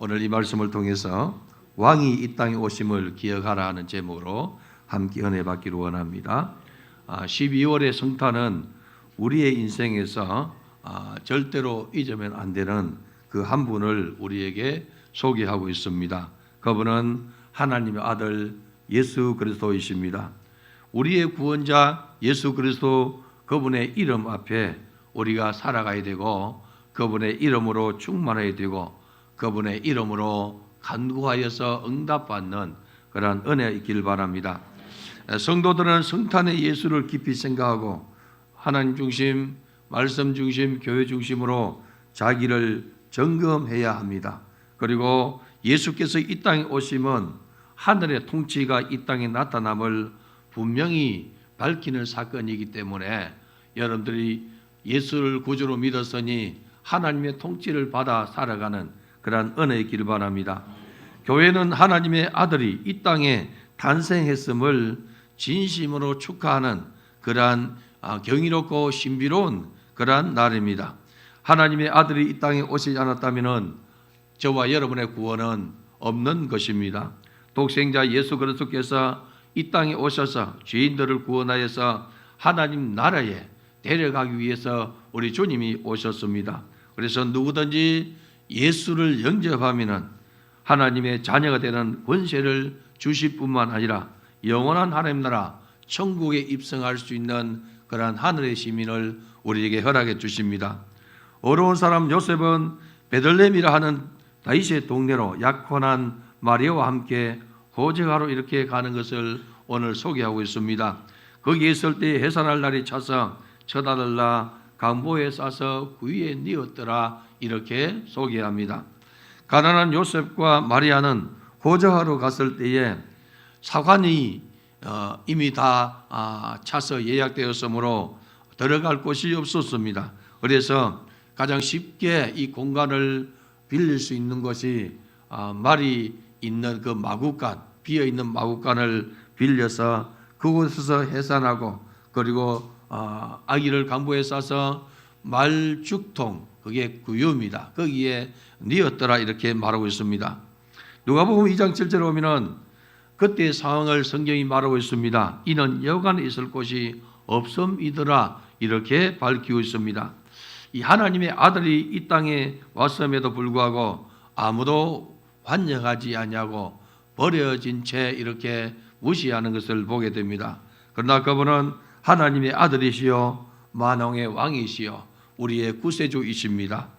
오늘 이 말씀을 통해서 왕이 이 땅에 오심을 기억하라 하는 제목으로 함께 은혜 받기를 원합니다. 12월의 성탄은 우리의 인생에서 절대로 잊으면 안 되는 그 한 분을 우리에게 소개하고 있습니다. 그분은 하나님의 아들 예수 그리스도이십니다. 우리의 구원자 예수 그리스도 그분의 이름 앞에 우리가 살아가야 되고 그분의 이름으로 충만해야 되고 그분의 이름으로 간구하여서 응답받는 그런 은혜 있기를 바랍니다. 성도들은 성탄의 예수를 깊이 생각하고 하나님 중심, 말씀 중심, 교회 중심으로 자기를 점검해야 합니다. 그리고 예수께서 이 땅에 오심은 하늘의 통치가 이 땅에 나타남을 분명히 밝히는 사건이기 때문에 여러분들이 예수를 구주로 믿었으니 하나님의 통치를 받아 살아가는 그러한 은혜의 길 바랍니다. 교회는 하나님의 아들이 이 땅에 탄생했음을 진심으로 축하하는 그러한 경이롭고 신비로운 그러한 날입니다. 하나님의 아들이 이 땅에 오시지 않았다면 저와 여러분의 구원은 없는 것입니다. 독생자 예수 그리스도께서 이 땅에 오셔서 죄인들을 구원하여서 하나님 나라에 데려가기 위해서 우리 주님이 오셨습니다. 그래서 누구든지 예수를 영접하면 하나님의 자녀가 되는 권세를 주실 뿐만 아니라 영원한 하나님 나라 천국에 입성할 수 있는 그러한 하늘의 시민을 우리에게 허락해 주십니다. 어려운 사람 요셉은 베들레헴이라 하는 다윗의 동네로 약혼한 마리아와 함께 호적하러 이렇게 가는 것을 오늘 소개하고 있습니다. 거기에 있을 때 해산할 날이 차서 쳐다들라 강보에 싸서 구이에 뉘었더라 이렇게 소개합니다. 가난한 요셉과 마리아는 호적하러 갔을 때에 사관이 이미 다 차서 예약되었으므로 들어갈 곳이 없었습니다. 그래서 가장 쉽게 이 공간을 빌릴 수 있는 것이 말이 있는 그 마구간, 비어 있는 마구간을 빌려서 그곳에서 해산하고 그리고 아기를 강보에 싸서 말죽통, 그게 구유입니다. 거기에 뉘었더라 이렇게 말하고 있습니다. 누가복음 2장 7절에 보면은 그때의 상황을 성경이 말하고 있습니다. 이는 여관에 있을 곳이 없음이더라 이렇게 밝히고 있습니다. 이 하나님의 아들이 이 땅에 왔음에도 불구하고 아무도 환영하지 않냐고 버려진 채 이렇게 무시하는 것을 보게 됩니다. 그러나 그분은 하나님의 아들이시요 만왕의 왕이시요 우리의 구세주이십니다.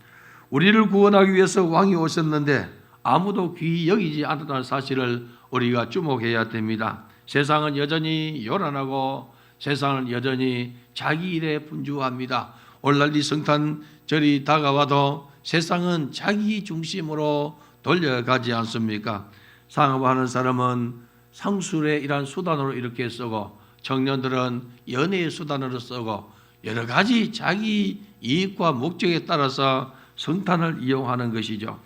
우리를 구원하기 위해서 왕이 오셨는데 아무도 귀히 여기지 않았다는 사실을 우리가 주목해야 됩니다. 세상은 여전히 요란하고 세상은 여전히 자기 일에 분주합니다. 오늘날 이 성탄절이 다가와도 세상은 자기 중심으로 돌려가지 않습니까? 상업하는 사람은 상술의 이러한 수단으로 이렇게 쓰고 청년들은 연애의 수단으로 쓰고 여러 가지 자기 이익과 목적에 따라서 성탄을 이용하는 것이죠.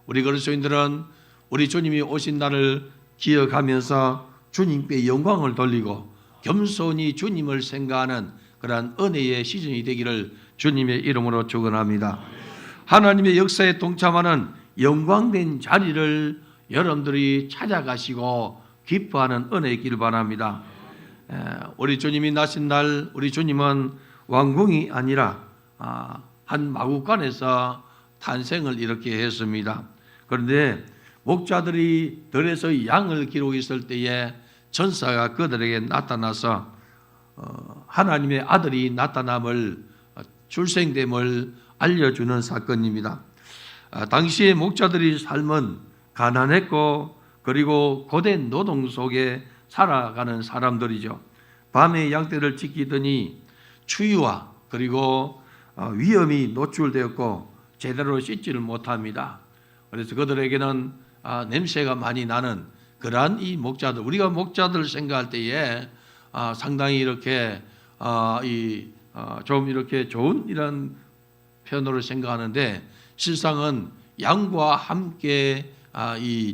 우리 그리스도인들은 우리 주님이 오신 날을 기억하면서 주님께 영광을 돌리고 겸손히 주님을 생각하는 그러한 은혜의 시즌이 되기를 주님의 이름으로 축원합니다. 하나님의 역사에 동참하는 영광된 자리를 여러분들이 찾아가시고 기뻐하는 은혜의 길 바랍니다. 우리 주님이 나신 날 우리 주님은 왕궁이 아니라 한 마구간에서 탄생을 이렇게 했습니다. 그런데 목자들이 들에서 양을 기르고 있을 때에 천사가 그들에게 나타나서 하나님의 아들이 나타남을 출생됨을 알려주는 사건입니다. 당시의 목자들의 삶은 가난했고 그리고 고된 노동 속에 살아가는 사람들이죠. 밤에 양떼를 지키더니 추위와 그리고 위험이 노출되었고 제대로 씻지를 못합니다. 그래서 그들에게는 냄새가 많이 나는 그러한 이 목자들, 우리가 목자들 생각할 때에 상당히 이렇게 좀 이렇게 좋은 이런 편으로 생각하는데 실상은 양과 함께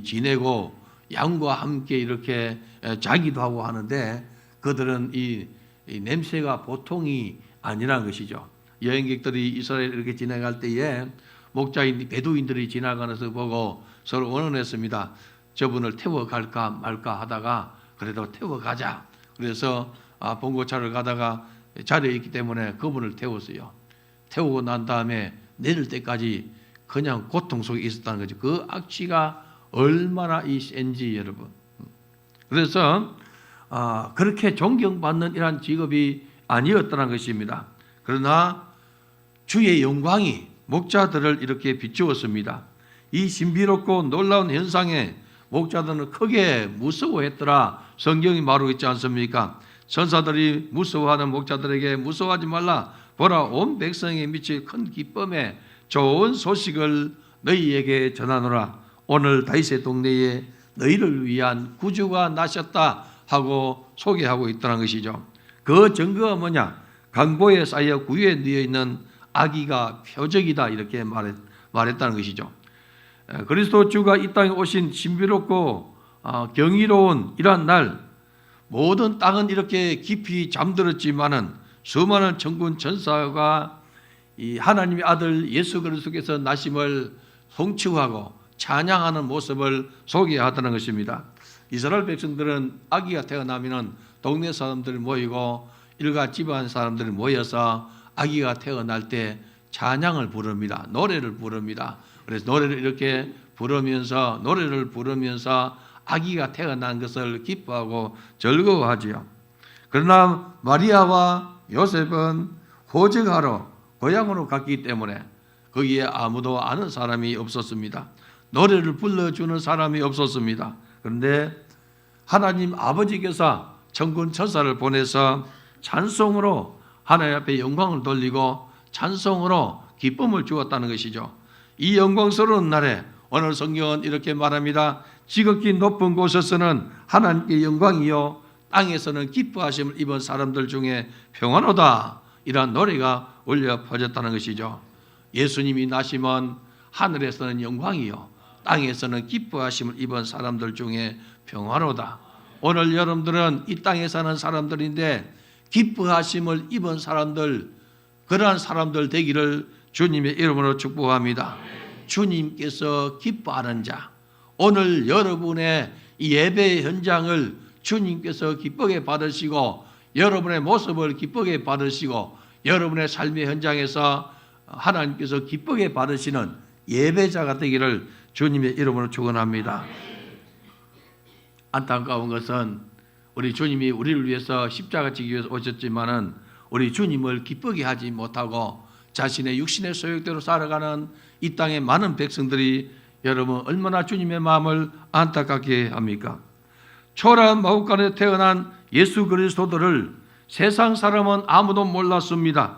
지내고 양과 함께 이렇게 자기도 하고 하는데 그들은 이 냄새가 보통이 아니라는 것이죠. 여행객들이 이스라엘 이렇게 지나갈 때에 목자인 베두인들이 지나가면서 보고 서로 원언했습니다. 저분을 태워갈까 말까 하다가 그래도 태워가자. 그래서 봉고차를 가다가 자리에 있기 때문에 그분을 태웠어요. 태우고 난 다음에 내릴 때까지 그냥 고통 속에 있었다는 거죠. 그 악취가 얼마나 센지 여러분. 그래서 그렇게 존경받는 이러한 직업이 아니었다는 것입니다. 그러나 주의 영광이 목자들을 이렇게 비추었습니다. 이 신비롭고 놀라운 현상에 목자들은 크게 무서워했더라. 성경이 말하고 있지 않습니까? 천사들이 무서워하는 목자들에게 무서워하지 말라. 보라, 온 백성에 미칠 큰 기쁨에 좋은 소식을 너희에게 전하노라. 오늘 다윗의 동네에 너희를 위한 구주가 나셨다 하고 소개하고 있다는 것이죠. 그 증거가 뭐냐? 강보에 쌓여 구유에 누워 있는 아기가 표적이다 이렇게 말했다는 것이죠. 그리스도 주가 이 땅에 오신 신비롭고 경이로운 이러한 날, 모든 땅은 이렇게 깊이 잠들었지만은 수많은 천군 천사가 이 하나님의 아들 예수 그리스도께서 나심을 송축하고 찬양하는 모습을 소개하다는 것입니다. 이스라엘 백성들은 아기가 태어나면은 동네 사람들이 모이고 일가 집안 사람들이 모여서 아기가 태어날 때 찬양을 부릅니다. 노래를 부릅니다. 그래서 노래를 부르면서 아기가 태어난 것을 기뻐하고 즐거워하지요. 그러나 마리아와 요셉은 호적하러 고향으로 갔기 때문에 거기에 아무도 아는 사람이 없었습니다. 노래를 불러주는 사람이 없었습니다. 그런데 하나님 아버지께서 천군 천사를 보내서 찬송으로 하나님 앞에 영광을 돌리고 찬송으로 기쁨을 주었다는 것이죠. 이 영광스러운 날에 오늘 성경은 이렇게 말합니다. 지극히 높은 곳에서는 하나님께 영광이요 땅에서는 기뻐하심을 입은 사람들 중에 평안하다. 이러한 노래가 울려 퍼졌다는 것이죠. 예수님이 나시면 하늘에서는 영광이요 땅에서는 기뻐하심을 입은 사람들 중에 평안하다. 오늘 여러분들은 이 땅에 사는 사람들인데 기뻐하심을 입은 사람들, 그러한 사람들 되기를 주님의 이름으로 축복합니다. 주님께서 기뻐하는 자, 오늘 여러분의 이 예배 현장을 주님께서 기쁘게 받으시고 여러분의 모습을 기쁘게 받으시고 여러분의 삶의 현장에서 하나님께서 기쁘게 받으시는 예배자가 되기를 주님의 이름으로 축원합니다. 안타까운 것은 우리 주님이 우리를 위해서 십자가 지기 위해서 오셨지만은 우리 주님을 기쁘게 하지 못하고 자신의 육신의 소욕대로 살아가는 이 땅의 많은 백성들이 여러분 얼마나 주님의 마음을 안타깝게 합니까? 초라한 마국간에 태어난 예수 그리스도들을 세상 사람은 아무도 몰랐습니다.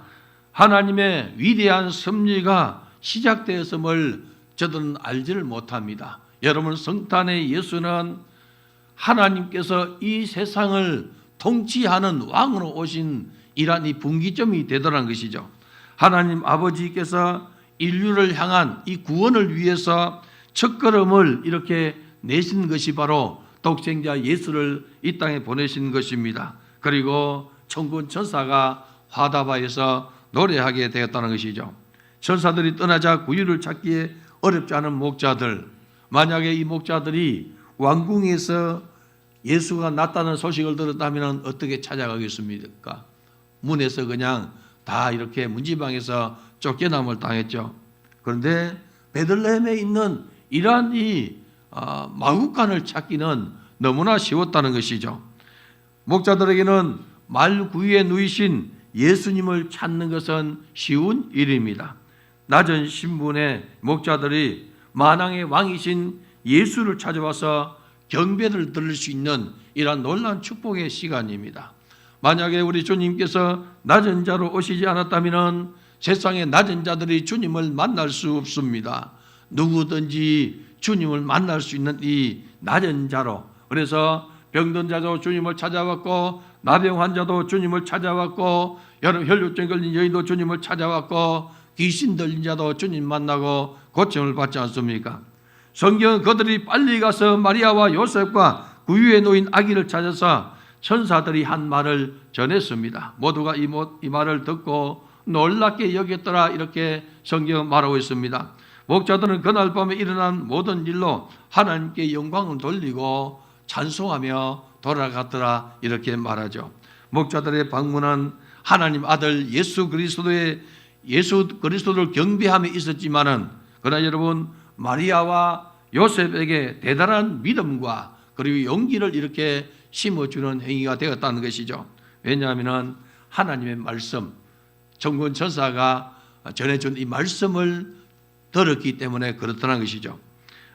하나님의 위대한 섭리가 시작되었음을 저들은 알지를 못합니다. 여러분, 성탄의 예수는 하나님께서 이 세상을 통치하는 왕으로 오신 이란 이 분기점이 되더라는 것이죠. 하나님 아버지께서 인류를 향한 이 구원을 위해서 첫걸음을 이렇게 내신 것이 바로 독생자 예수를 이 땅에 보내신 것입니다. 그리고 천군 천사가 화답하여서 노래하게 되었다는 것이죠. 천사들이 떠나자 구유를 찾기에 어렵지 않은 목자들, 만약에 이 목자들이 왕궁에서 예수가 났다는 소식을 들었다면 어떻게 찾아가겠습니까? 문에서 그냥 다 이렇게 문지방에서 쫓겨남을 당했죠. 그런데 베들레헴에 있는 이러한 이 마구간을 찾기는 너무나 쉬웠다는 것이죠. 목자들에게는 말구유에 누이신 예수님을 찾는 것은 쉬운 일입니다. 낮은 신분의 목자들이 만왕의 왕이신 예수를 찾아와서 경배를 드릴 수 있는 이러한 놀라운 축복의 시간입니다. 만약에 우리 주님께서 낮은 자로 오시지 않았다면 세상의 낮은 자들이 주님을 만날 수 없습니다. 누구든지 주님을 만날 수 있는 이 낮은 자로, 그래서 병든 자도 주님을 찾아왔고 나병 환자도 주님을 찾아왔고 여러 혈루증 걸린 여인도 주님을 찾아왔고 귀신 들린 자도 주님 만나고 고침을 받지 않습니까? 성경은 그들이 빨리 가서 마리아와 요셉과 구유에 놓인 아기를 찾아서 천사들이 한 말을 전했습니다. 모두가 이 말을 듣고 놀랍게 여겼더라 이렇게 성경은 말하고 있습니다. 목자들은 그날 밤에 일어난 모든 일로 하나님께 영광을 돌리고 찬송하며 돌아갔더라 이렇게 말하죠. 목자들의 방문은 하나님 아들 예수 그리스도를 경배함에 있었지만은 그러나 여러분 마리아와 요셉에게 대단한 믿음과 그리고 용기를 이렇게 심어주는 행위가 되었다는 것이죠. 왜냐하면 하나님의 말씀, 정권 천사가 전해준 이 말씀을 들었기 때문에 그렇다는 것이죠.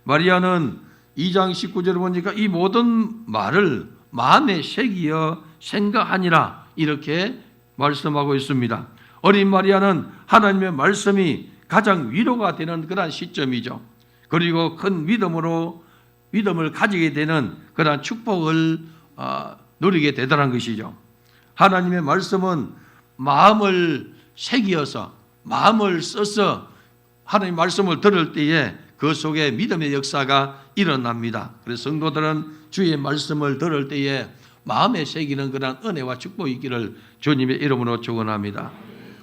마리아는 2장 19절을 보니까 이 모든 말을 마음에 새기어 생각하니라 이렇게 말씀하고 있습니다. 어린 마리아는 하나님의 말씀이 가장 위로가 되는 그런 시점이죠. 그리고 큰 믿음을 가지게 되는 그런 축복을 누리게 되더란 것이죠. 하나님의 말씀은 마음을 새기어서 마음을 써서 하나님의 말씀을 들을 때에 그 속에 믿음의 역사가 일어납니다. 그래서 성도들은 주의 말씀을 들을 때에 마음에 새기는 그런 은혜와 축복이 있기를 주님의 이름으로 축원합니다.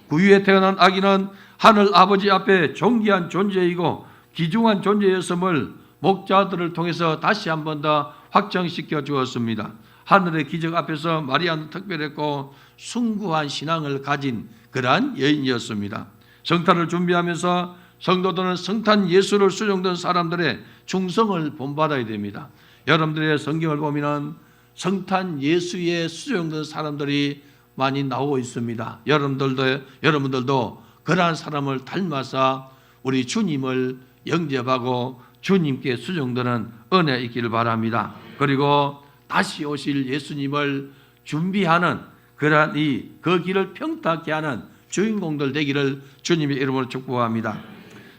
구유에 태어난 아기는 하늘 아버지 앞에 존귀한 존재이고 귀중한 존재였음을 목자들을 통해서 다시 한 번 더 확정시켜 주었습니다. 하늘의 기적 앞에서 마리아는 특별했고 숭고한 신앙을 가진 그러한 여인이었습니다. 성탄을 준비하면서 성도들은 성탄 예수를 수종된 사람들의 충성을 본받아야 됩니다. 여러분들의 성경을 보면 성탄 예수에 수종된 사람들이 많이 나오고 있습니다. 여러분들도 그러한 사람을 닮아서 우리 주님을 영접하고 주님께 수종되는 은혜 있기를 바랍니다. 그리고 다시 오실 예수님을 준비하는 그러한 그 길을 평탄케 하는 주인공들 되기를 주님의 이름으로 축복합니다.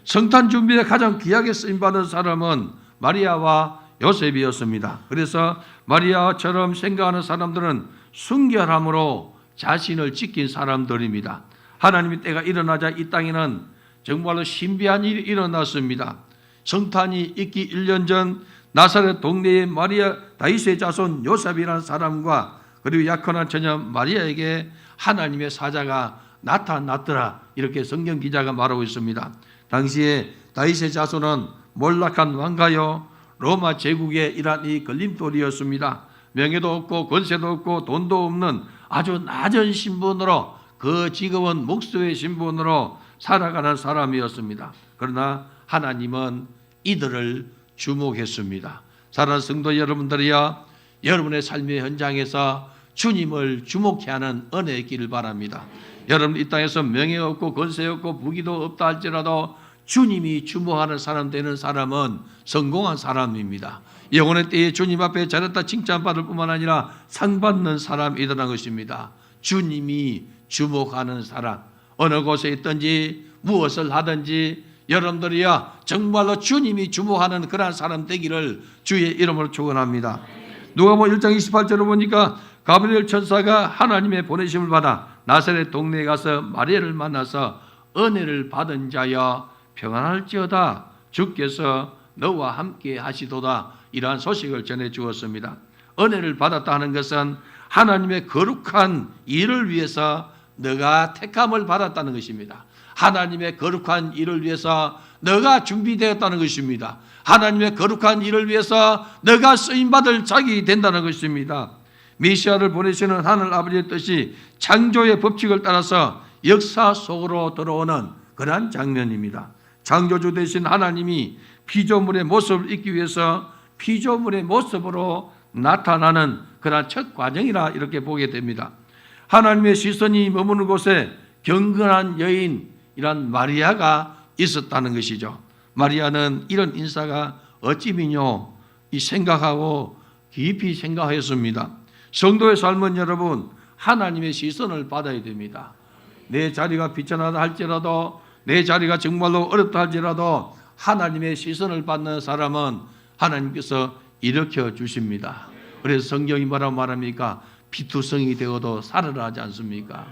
성탄 준비에 가장 귀하게 쓰임받은 사람은 마리아와 요셉이었습니다. 그래서 마리아처럼 생각하는 사람들은 순결함으로 자신을 지킨 사람들입니다. 하나님의 때가 일어나자 이 땅에는 정말로 신비한 일이 일어났습니다. 성탄이 있기 1년 전 나사렛 동네의 마리아 다윗의 자손 요셉이라는 사람과 그리고 약혼한 처녀 마리아에게 하나님의 사자가 나타났더라 이렇게 성경 기자가 말하고 있습니다. 당시에 다윗의 자손은 몰락한 왕가요 로마 제국의 이러한 이 걸림돌이었습니다. 명예도 없고 권세도 없고 돈도 없는 아주 낮은 신분으로 그 직업은 목수의 신분으로 살아가는 사람이었습니다. 그러나 하나님은 이들을 주목했습니다. 사랑하는 성도 여러분들이여 여러분의 삶의 현장에서 주님을 주목해 하는 은혜 있기를 바랍니다. 여러분 이 땅에서 명예 없고 권세 없고 부귀도 없다 할지라도 주님이 주목하는 사람 되는 사람은 성공한 사람입니다. 영혼의 때에 주님 앞에 잘했다 칭찬받을 뿐만 아니라 상 받는 사람이라는 것입니다. 주님이 주목하는 사람, 어느 곳에 있든지 무엇을 하든지 여러분들이야 정말로 주님이 주목하는 그러한 사람 되기를 주의 이름으로 축원합니다. 누가복음 1장 28절을 보니까 가브리엘 천사가 하나님의 보내심을 받아 나사렛 동네에 가서 마리아를 만나서 은혜를 받은 자여 평안할지어다 주께서 너와 함께 하시도다 이러한 소식을 전해 주었습니다. 은혜를 받았다 하는 것은 하나님의 거룩한 일을 위해서 너가 택함을 받았다는 것입니다. 하나님의 거룩한 일을 위해서 너가 준비되었다는 것입니다. 하나님의 거룩한 일을 위해서 너가 쓰임받을 자격이 된다는 것입니다. 메시아를 보내시는 하늘 아버지의 뜻이 창조의 법칙을 따라서 역사 속으로 들어오는 그러한 장면입니다. 창조주 되신 하나님이 피조물의 모습을 잊기 위해서 피조물의 모습으로 나타나는 그러한 첫 과정이라 이렇게 보게 됩니다. 하나님의 시선이 머무는 곳에 경건한 여인이란 마리아가 있었다는 것이죠. 마리아는 이런 인사가 어찌미뇨 이 생각하고 깊이 생각했습니다. 성도의 삶은 여러분 하나님의 시선을 받아야 됩니다. 내 자리가 비천하다 할지라도 내 자리가 정말로 어렵다 할지라도 하나님의 시선을 받는 사람은 하나님께서 일으켜 주십니다. 그래서 성경이 뭐라고 말합니까? 피투성이 되어도 살으라 하지 않습니까?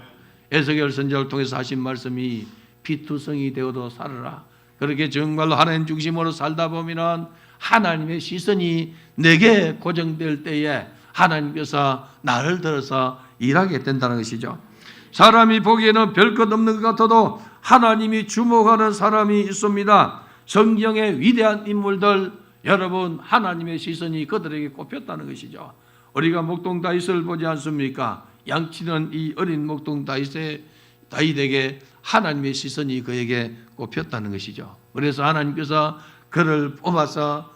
에스겔 선지자를 통해서 하신 말씀이 피투성이 되어도 살으라. 그렇게 정말로 하나님 중심으로 살다 보면 하나님의 시선이 내게 고정될 때에 하나님께서 나를 들어서 일하게 된다는 것이죠. 사람이 보기에는 별 것 없는 것 같아도 하나님이 주목하는 사람이 있습니다. 성경의 위대한 인물들, 여러분 하나님의 시선이 그들에게 꼽혔다는 것이죠. 우리가 목동 다윗을 보지 않습니까? 양치는 이 어린 목동 다윗에게 하나님의 시선이 그에게 꼽혔다는 것이죠. 그래서 하나님께서 그를 뽑아서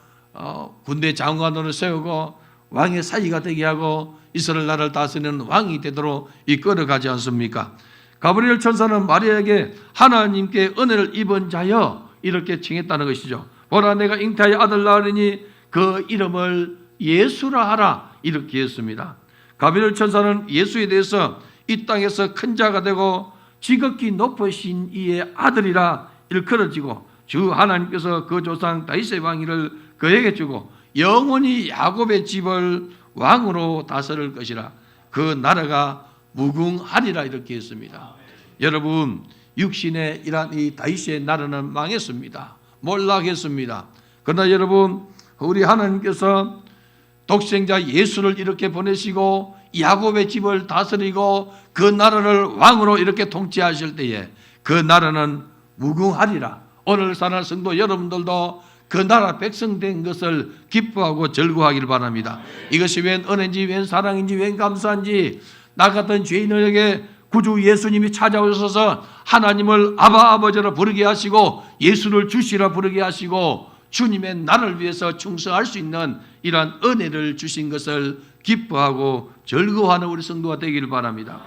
군대 장관으로 세우고 왕의 사위가 되게 하고 이스라엘 나라를 다스리는 왕이 되도록 이끌어가지 않습니까? 가브리엘 천사는 마리아에게 하나님께 은혜를 입은 자여 이렇게 칭했다는 것이죠. 보라, 내가 잉태하여 아들 낳으리니 그 이름을 예수라 하라, 이렇게 했습니다. 가브리엘 천사는 예수에 대해서 이 땅에서 큰 자가 되고 지극히 높으신 이의 아들이라 일컬어지고 주 하나님께서 그 조상 다윗의 왕위를 그에게 주고 영원히 야곱의 집을 왕으로 다스릴 것이라, 그 나라가 무궁하리라, 이렇게 했습니다. 여러분, 육신의 이란 이 다윗의 나라는 망했습니다. 몰락했습니다. 그러나 여러분, 우리 하나님께서 독생자 예수를 이렇게 보내시고 야곱의 집을 다스리고 그 나라를 왕으로 이렇게 통치하실 때에 그 나라는 무궁하리라. 오늘 사는 성도 여러분들도 그 나라 백성 된 것을 기뻐하고 즐거워하기를 바랍니다. 이것이 웬 은혜인지 웬 사랑인지 웬 감사인지, 나 같은 죄인에게 구주 예수님이 찾아오셔서 하나님을 아바 아버지라 부르게 하시고 예수를 주시라 부르게 하시고 주님의 나를 위해서 충성할 수 있는 이러한 은혜를 주신 것을 기뻐하고 즐거워하는 우리 성도가 되기를 바랍니다.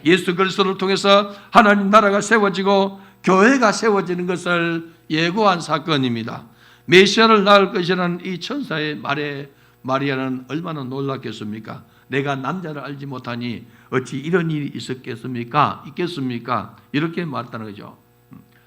예수 그리스도를 통해서 하나님 나라가 세워지고 교회가 세워지는 것을 예고한 사건입니다. 메시아를 낳을 것이라는 이 천사의 말에 마리아는 얼마나 놀랐겠습니까? 내가 남자를 알지 못하니 어찌 이런 일이 있겠습니까? 이렇게 말했다는 거죠.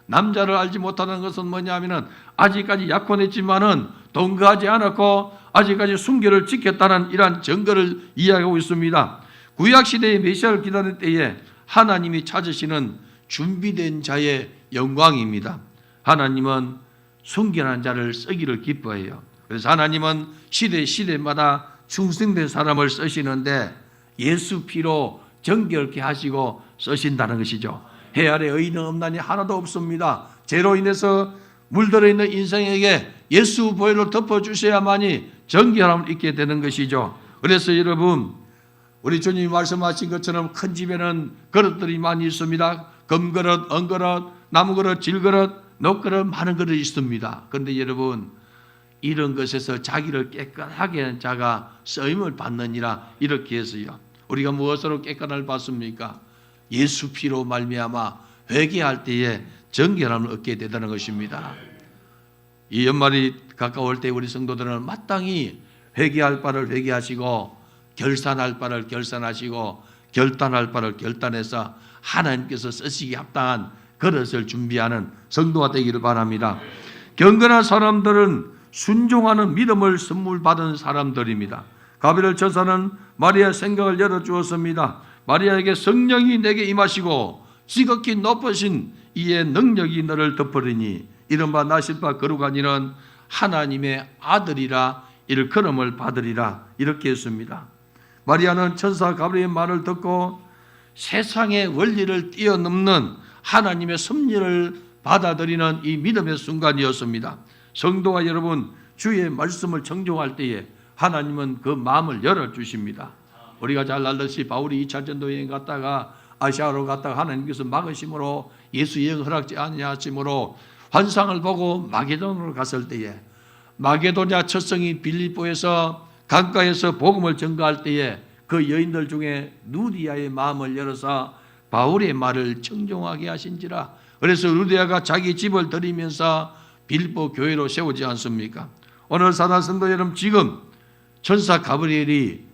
남자를 알지 못하는 것은 뭐냐면은 아직까지 약혼했지만은 동거하지 않았고 아직까지 순결을 지켰다는 이러한 증거를 이야기하고 있습니다. 구약시대의 메시아를 기다릴 때에 하나님이 찾으시는 준비된 자의 영광입니다. 하나님은 순결한 자를 쓰기를 기뻐해요. 그래서 하나님은 시대마다 충성된 사람을 쓰시는데 예수 피로 정결케 하시고 쓰신다는 것이죠. 해 아래 의인은 없나니 하나도 없습니다. 죄로 인해서 물들어 있는 인생에게 예수 보혈로 덮어주셔야만이 정결함을 잊게 되는 것이죠. 그래서 여러분, 우리 주님이 말씀하신 것처럼 큰 집에는 그릇들이 많이 있습니다. 금그릇, 은그릇, 나무그릇, 질그릇, 녹그릇, 많은 그릇이 있습니다. 그런데 여러분, 이런 것에서 자기를 깨끗하게 하는 자가 쓰임을 받느니라, 이렇게 해서요. 우리가 무엇으로 깨끗함을 받습니까? 예수 피로 말미암아 회개할 때에 정결함을 얻게 되다는 것입니다. 이 연말이 가까울 때 우리 성도들은 마땅히 회개할 바를 회개하시고 결산할 바를 결산하시고 결단할 바를 결단해서 하나님께서 쓰시기 합당한 그릇을 준비하는 성도가 되기를 바랍니다. 경건한 사람들은 순종하는 믿음을 선물 받은 사람들입니다. 가브리엘 천사는 마리아의 생각을 열어주었습니다. 마리아에게 성령이 내게 임하시고 지극히 높으신 이의 능력이 너를 덮으리니 이른바 나실바 거룩한 이는 하나님의 아들이라 일컬음을 받으리라, 이렇게 했습니다. 마리아는 천사 가브리엘의 말을 듣고 세상의 원리를 뛰어넘는 하나님의 섭리를 받아들이는 이 믿음의 순간이었습니다. 성도와 여러분, 주의 말씀을 정종할 때에 하나님은 그 마음을 열어주십니다. 우리가 잘 알듯이 바울이 2차 전도 여행 갔다가 아시아로 갔다가 하나님께서 막으심으로 예수 여행 허락지 아니하심으로 환상을 보고 마게도냐로 갔을 때에 마게도냐 첫 성인 빌립보에서 강가에서 복음을 전가할 때에 그 여인들 중에 루디아의 마음을 열어서 바울의 말을 청종하게 하신지라. 그래서 루디아가 자기 집을 들이면서 빌립보 교회로 세우지 않습니까? 오늘 사랑 성도 여러분, 지금 천사 가브리엘이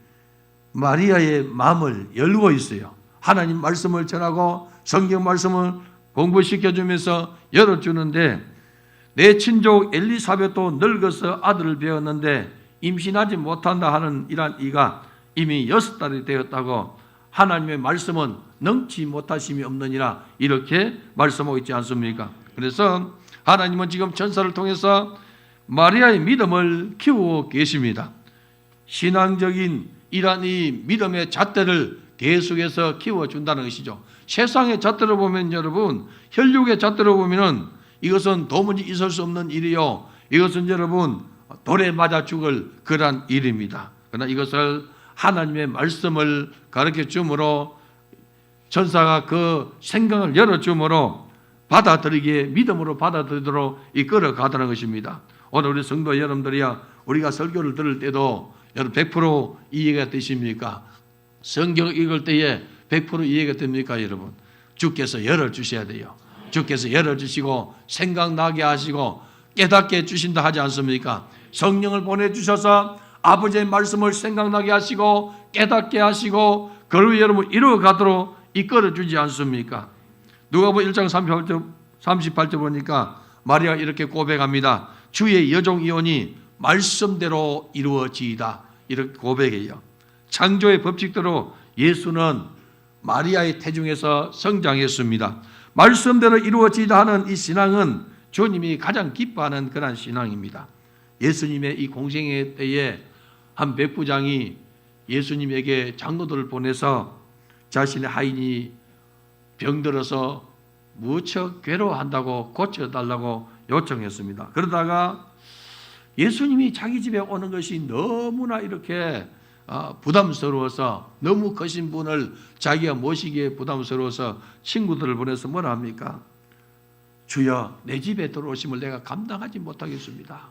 마리아의 마음을 열고 있어요. 하나님 말씀을 전하고 성경 말씀을 공부시켜주면서 열어주는데, 내 친족 엘리사벳도 늙어서 아들을 배웠는데 임신하지 못한다 하는 이란 이가 이미 6달이 되었다고 하나님의 말씀은 능치 못하심이 없느니라, 이렇게 말씀하고 있지 않습니까? 그래서 하나님은 지금 천사를 통해서 마리아의 믿음을 키우고 계십니다. 신앙적인 이러한 이 믿음의 잣대를 계속해서 키워준다는 것이죠. 세상의 잣대로 보면 여러분, 혈육의 잣대로 보면은 이것은 도무지 있을 수 없는 일이요. 이것은 여러분 돌에 맞아 죽을 그러한 일입니다. 그러나 이것을 하나님의 말씀을 가르쳐 주므로 천사가 그 생각을 열어주므로 받아들이기에 믿음으로 받아들이도록 이끌어 가다는 것입니다. 오늘 우리 성도 여러분들이야 우리가 설교를 들을 때도 여러분 100% 이해가 되십니까? 성경 읽을 때에 100% 이해가 됩니까 여러분? 주께서 열어주셔야 돼요. 주께서 열어주시고 생각나게 하시고 깨닫게 해주신다 하지 않습니까? 성령을 보내주셔서 아버지의 말씀을 생각나게 하시고 깨닫게 하시고 그를 여러분 이루어가도록 이끌어주지 않습니까? 누가복음 1장 38절 보니까 마리아가 이렇게 고백합니다. 주의 여종 이온이 말씀대로 이루어지이다. 이렇게 고백해요. 창조의 법칙대로 예수는 마리아의 태중에서 성장했습니다. 말씀대로 이루어지이다 하는 이 신앙은 주님이 가장 기뻐하는 그런 신앙입니다. 예수님의 이 공생애 때에 한 백부장이 예수님에게 장로들을 보내서 자신의 하인이 병들어서 무척 괴로워한다고 고쳐달라고 요청했습니다. 그러다가 예수님이 자기 집에 오는 것이 너무나 이렇게 부담스러워서 너무 크신 분을 자기가 모시기에 부담스러워서 친구들을 보내서 뭐라 합니까? 주여 내 집에 들어오심을 내가 감당하지 못하겠습니다.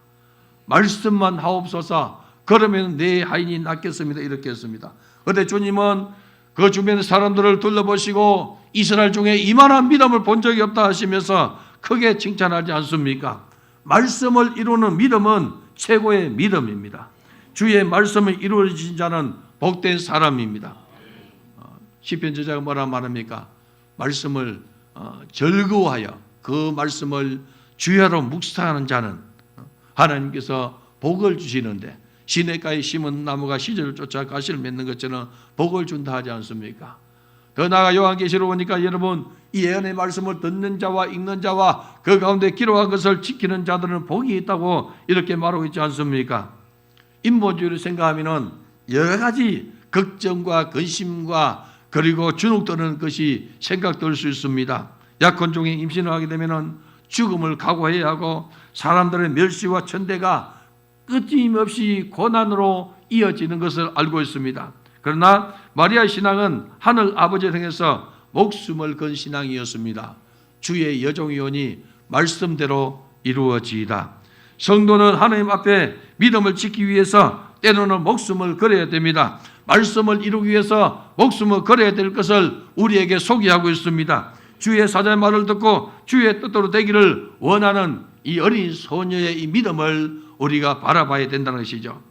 말씀만 하옵소서. 그러면 내 하인이 낫겠습니다. 이렇게 했습니다. 그런데 주님은 그 주변의 사람들을 둘러보시고 이스라엘 중에 이만한 믿음을 본 적이 없다 하시면서 크게 칭찬하지 않습니까? 말씀을 이루는 믿음은 최고의 믿음입니다. 주의 말씀을 이루어진 자는 복된 사람입니다. 시편 저자가 뭐라 말합니까? 말씀을 즐거워하여 그 말씀을 주야로 묵상하는 자는 하나님께서 복을 주시는데 시냇가에 심은 나무가 시절을 쫓아 가시를 맺는 것처럼 복을 준다 하지 않습니까? 더 나아가 요한계시록 보니까 여러분 이 예언의 말씀을 듣는 자와 읽는 자와 그 가운데 기록한 것을 지키는 자들은 복이 있다고 이렇게 말하고 있지 않습니까? 인본주의를 생각하면은 여러 가지 걱정과 근심과 그리고 주눅드는 것이 생각될 수 있습니다. 약혼 중에 임신을 하게 되면은 죽음을 각오해야 하고 사람들의 멸시와 천대가 끊임없이 고난으로 이어지는 것을 알고 있습니다. 그러나 마리아의 신앙은 하늘 아버지를 향해서 목숨을 건 신앙이었습니다. 주의 여종이오니 말씀대로 이루어지이다. 성도는 하나님 앞에 믿음을 지키기 위해서 때로는 목숨을 걸어야 됩니다. 말씀을 이루기 위해서 목숨을 걸어야 될 것을 우리에게 소개하고 있습니다. 주의 사자의 말을 듣고 주의 뜻대로 되기를 원하는 이 어린 소녀의 이 믿음을 우리가 바라봐야 된다는 것이죠.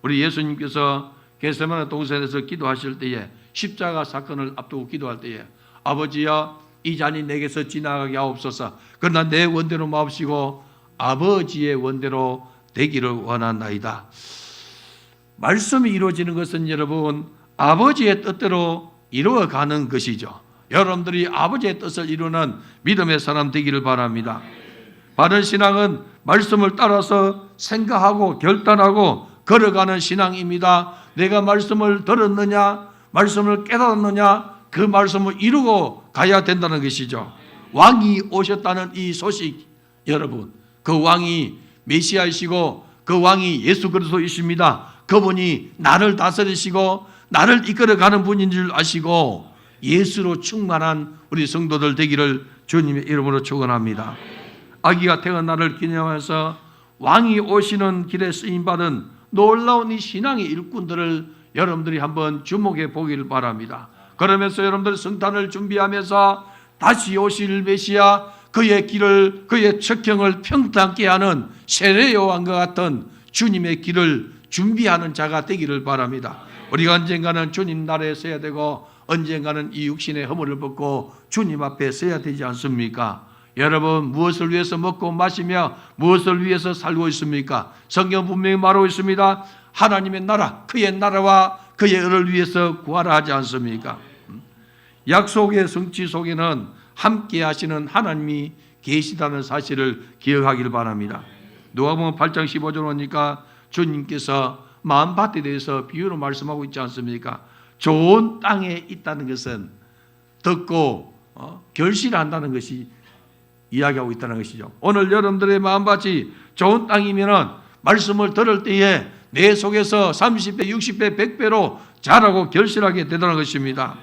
우리 예수님께서 겟세마네 동산에서 기도하실 때에 십자가 사건을 앞두고 기도할 때에 아버지여 이 잔이 내게서 지나가게 하옵소서. 그러나 내 원대로 마옵시고 아버지의 원대로 되기를 원하나이다. 말씀이 이루어지는 것은 여러분 아버지의 뜻대로 이루어가는 것이죠. 여러분들이 아버지의 뜻을 이루는 믿음의 사람 되기를 바랍니다. 바른 신앙은 말씀을 따라서 생각하고 결단하고 걸어가는 신앙입니다. 내가 말씀을 들었느냐, 말씀을 깨달았느냐, 그 말씀을 이루고 가야 된다는 것이죠. 왕이 오셨다는 이 소식, 여러분, 그 왕이 메시아이시고 그 왕이 예수 그리스도이십니다. 그분이 나를 다스리시고 나를 이끌어가는 분인 줄 아시고 예수로 충만한 우리 성도들 되기를 주님의 이름으로 축원합니다. 아기가 태어난 날을 기념해서 왕이 오시는 길에 쓰임받은 놀라운 이 신앙의 일꾼들을 여러분들이 한번 주목해 보기를 바랍니다. 그러면서 여러분들 성탄을 준비하면서 다시 오실 메시아 그의 길을 그의 척형을 평탄케 하는 세례 요한과 같은 주님의 길을 준비하는 자가 되기를 바랍니다. 우리가 언젠가는 주님 나라에 서야 되고 언젠가는 이 육신의 허물을 벗고 주님 앞에 서야 되지 않습니까? 여러분 무엇을 위해서 먹고 마시며 무엇을 위해서 살고 있습니까? 성경 분명히 말하고 있습니다. 하나님의 나라, 그의 나라와 그의 의를 위해서 구하라 하지 않습니까? 약속의 성취 속에는 함께 하시는 하나님이 계시다는 사실을 기억하기를 바랍니다. 누가복음 8장 15절 보니까 주님께서 마음밭에 대해서 비유로 말씀하고 있지 않습니까? 좋은 땅에 있다는 것은 듣고 결실한다는 것이 이야기하고 있다는 것이죠. 오늘 여러분들의 마음밭이 좋은 땅이면은 말씀을 들을 때에 내 속에서 30배, 60배, 100배로 자라고 결실하게 되더라는 것입니다.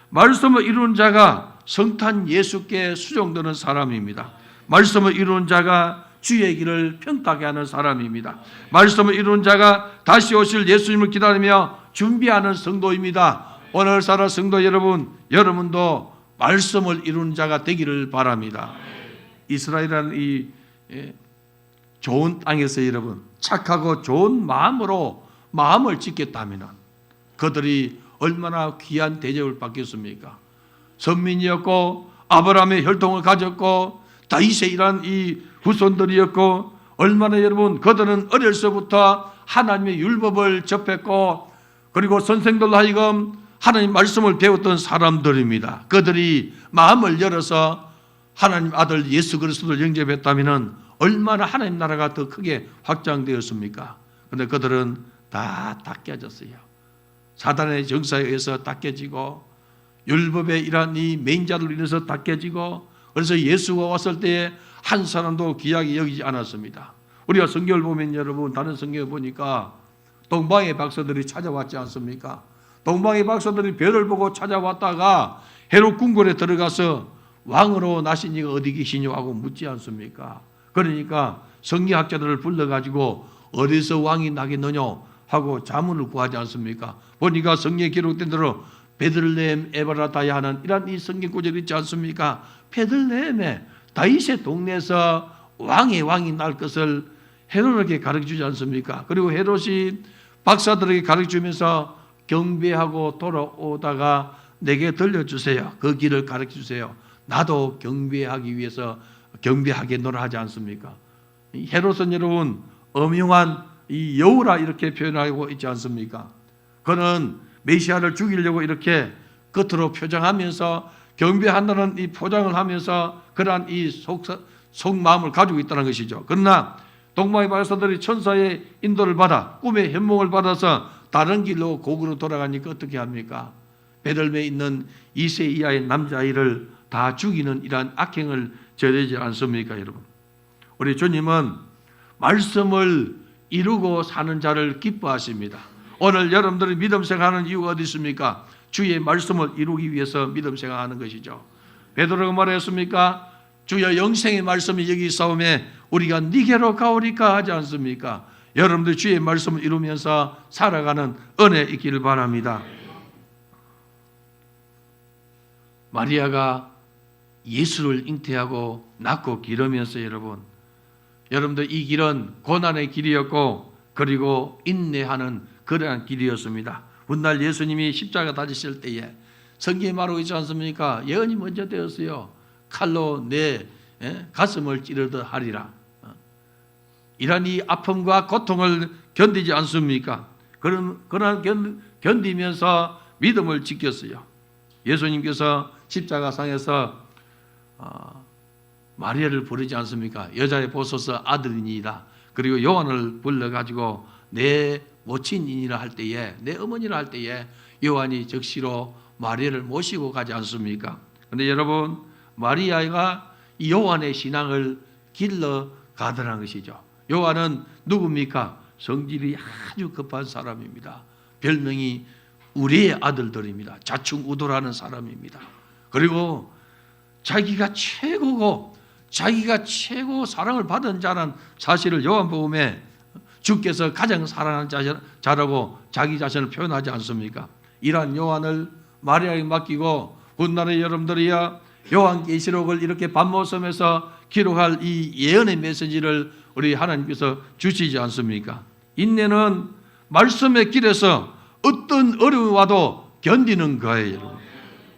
말씀을 이루는 자가 성탄 예수께 수종되는 사람입니다. 말씀을 이루는 자가 주의 길을 평타게 하는 사람입니다. 말씀을 이루는 자가 다시 오실 예수님을 기다리며 준비하는 성도입니다. 오늘 살아 성도 여러분, 여러분도 말씀을 이루는 자가 되기를 바랍니다. 이스라엘이라는 이 좋은 땅에서 여러분 착하고 좋은 마음으로 마음을 짓겠다면 그들이 얼마나 귀한 대접을 받겠습니까? 선민이었고 아브라함의 혈통을 가졌고 다윗의 이러한 이 후손들이었고 얼마나 여러분 그들은 어려서부터 하나님의 율법을 접했고 그리고 선생들로 하여금 하나님 말씀을 배웠던 사람들입니다. 그들이 마음을 열어서 하나님 아들 예수 그리스도를 영접했다면 얼마나 하나님 나라가 더 크게 확장되었습니까? 그런데 그들은 다 깨졌어요. 사단의 정사에 의해서 다 깨지고 율법의 이러한 이 맹자를 인해서 다 깨지고 그래서 예수가 왔을 때에 한 사람도 귀하게 여기지 않았습니다. 우리가 성경을 보면 여러분 다른 성경을 보니까 동방의 박사들이 찾아왔지 않습니까? 동방의 박사들이 별을 보고 찾아왔다가 헤롯 궁궐에 들어가서 왕으로 나신 이가 어디 계시냐 하고 묻지 않습니까? 그러니까 성경학자들을 불러가지고 어디서 왕이 나겠느냐 하고 자문을 구하지 않습니까? 보니까 성경에 기록된 대로 베들레헴 에바라다야 하는 이런 이 성경 구절이 있지 않습니까? 베들레헴에 다윗의 동네에서 왕이 날 것을 헤롯에게 가르쳐주지 않습니까? 그리고 헤롯이 박사들에게 가르쳐주면서 경배하고 돌아오다가 내게 들려주세요. 그 길을 가르쳐주세요. 나도 경배하기 위해서 경배하겠노라 하지 않습니까? 헤롯은 여러분 엄용한 이 여우라 이렇게 표현하고 있지 않습니까? 그는 메시아를 죽이려고 이렇게 겉으로 표장하면서 경배한다는 이 포장을 하면서 그러한 이 속마음을 가지고 있다는 것이죠. 그러나 동방의 박사들이 천사의 인도를 받아 꿈의 현몽을 받아서 다른 길로 고국으로 돌아가니까 어떻게 합니까? 베들레헴에 있는 2세 이하의 남자아이를 다 죽이는 이러한 악행을 저지르지 않습니까, 여러분? 우리 주님은 말씀을 이루고 사는 자를 기뻐하십니다. 오늘 여러분들이 믿음 생활하는 이유가 어디 있습니까? 주의 말씀을 이루기 위해서 믿음 생활하는 것이죠. 베드로가 말했습니까? 주여 영생의 말씀이 여기 있사오매 우리가 니게로 가오리까 하지 않습니까? 여러분들 주의 말씀을 이루면서 살아가는 은혜 있기를 바랍니다. 마리아가 예수를 잉태하고 낳고 기르면서 여러분들 이 길은 고난의 길이었고 그리고 인내하는 그러한 길이었습니다. 훗날 예수님이 십자가 다지실 때에 성경에 말하고 있지 않습니까? 예언이 먼저 되었어요. 칼로 내 가슴을 찌르듯 하리라. 이러한 이 아픔과 고통을 견디지 않습니까? 그러나 견디면서 믿음을 지켰어요. 예수님께서 십자가상에서 마리아를 부르지 않습니까? 여자의 보소서 아들이니이다. 그리고 요한을 불러가지고 내 모친이니라 할 때에 내 어머니라 할 때에 요한이 적시로 마리아를 모시고 가지 않습니까? 그런데 여러분 마리아가 이 요한의 신앙을 길러 가더라는 것이죠. 요한은 누굽니까? 성질이 아주 급한 사람입니다. 별명이 우리의 아들들입니다. 자충우돌하는 사람입니다. 그리고 자기가 최고고 자기가 최고 사랑을 받은 자는 사실을 요한복음에 주께서 가장 사랑하는 자라고 자기 자신을 표현하지 않습니까? 이러한 요한을 마리아에게 맡기고 훗날에 여러분들이야 요한계시록을 이렇게 밤모섬에서 기록할 이 예언의 메시지를 우리 하나님께서 주시지 않습니까? 인내는 말씀의 길에서 어떤 어려움이 와도 견디는 거예요, 여러분.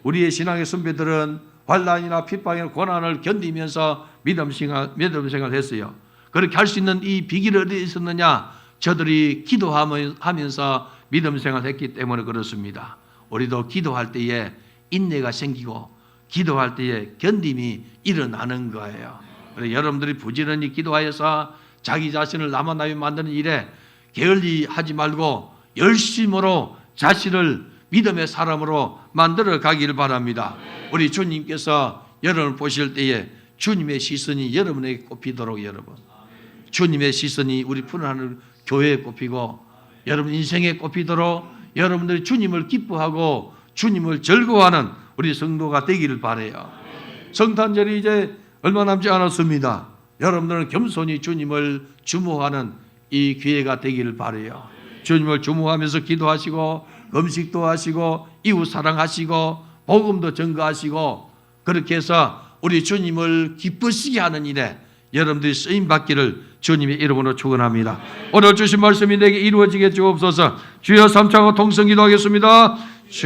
우리의 신앙의 선배들은 환난이나 핍박이나 고난을 견디면서 믿음 생활을 했어요. 그렇게 할 수 있는 이 비결이 어디에 있었느냐? 저들이 기도하면서 믿음 생활을 했기 때문에 그렇습니다. 우리도 기도할 때에 인내가 생기고 기도할 때에 견딤이 일어나는 거예요. 그래서 여러분들이 부지런히 기도하여서 자기 자신을 남아나게 만드는 일에 게을리하지 말고 열심으로 자신을 믿음의 사람으로 만들어 가기를 바랍니다. 우리 주님께서 여러분을 보실 때에 주님의 시선이 여러분에게 꼽히도록 여러분. 주님의 시선이 우리 푸른하늘 교회에 꼽히고 여러분 인생에 꼽히도록 여러분들이 주님을 기뻐하고 주님을 즐거워하는 우리 성도가 되기를 바라요. 성탄절이 이제 얼마 남지 않았습니다. 여러분들은 겸손히 주님을 주목하는 이 기회가 되기를 바라요. 주님을 주목하면서 기도하시고 금식도 하시고 이웃 사랑하시고 복음도 전가하시고 그렇게 해서 우리 주님을 기쁘시게 하는 일에 여러분들이 쓰임 받기를 주님의 이름으로 축원합니다. 오늘 주신 말씀이 내게 이루어지게 주옵소서. 주여 삼창고 통성 기도하겠습니다. 주여